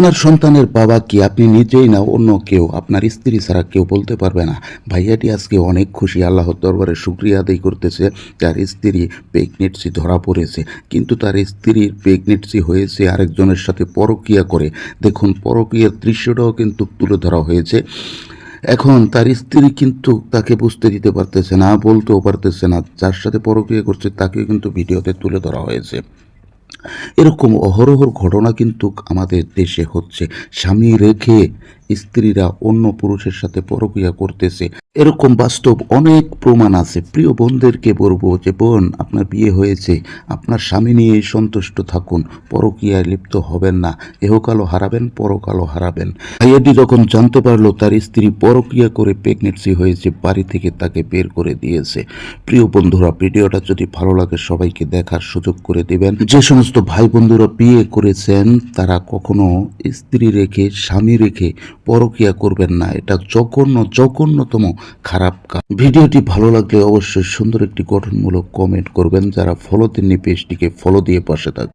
আপনার সন্তানের বাবা কি আপনি নিজেই না অন্য কেউ, আপনার স্ত্রী ছাড়া কেউ বলতে পারবে না। ভাইয়াটি আজকে অনেক খুশি, আল্লাহর দরবারে শুকরিয়া আদায় করতেছে। তার স্ত্রী প্রেগনেন্সি ধরা পড়েছে, কিন্তু তার স্ত্রীর প্রেগনেন্সি হয়েছে আরেকজনের সাথে পরকীয়া করে। দেখুন, পরকীয়ার দৃশ্যটাও কিন্তু তুলে ধরা হয়েছে। এখন তার স্ত্রী কিন্তু তাকে বুঝতে দিতে পারতেছে না, বলতেও পারতেছে না। যার সাথে পরকীয়া করছে তাকেও কিন্তু ভিডিওতে তুলে ধরা হয়েছে। এরকম অহরহ ঘটনা কিন্তু আমাদের দেশে হচ্ছে। স্বামী রেখে স্ত্রীরা অন্য পুরুষের সাথে পরকীয়া করতেছে, এরকম বাস্তব অনেক প্রমাণ আছে। প্রিয় বোনদেরকে বলবো যে, বোন, আপনার বিয়ে হয়েছে, আপনার স্বামী নিয়ে সন্তুষ্ট থাকুন, পরকীয়ায় লিপ্ত হবেন না। এহকালও হারাবেন, পরকালও হারাবেন। ভাইয়াটি যখন জানতে পারলো তার স্ত্রী পরকীয়া করে প্রেগনেন্সি হয়েছে, বাড়ি থেকে তাকে বের করে দিয়েছে। প্রিয় বন্ধুরা, ভিডিওটা যদি ভালো লাগে সবাইকে দেখার সুযোগ করে দিবেন। যে সমস্ত ভাই বন্ধুরা বিয়ে করেছেন তারা কখনো স্ত্রী রেখে, স্বামী রেখে পরকীয়া করবেন না। এটা জঘন্যতম খারাপ কাজ। ভিডিওটি ভালো লাগলে অবশ্যই সুন্দর একটি গঠনমূলক কমেন্ট করবেন। যারা ফলো দেননি পেজটিকে ফলো দিয়ে পাশে থাকবেন।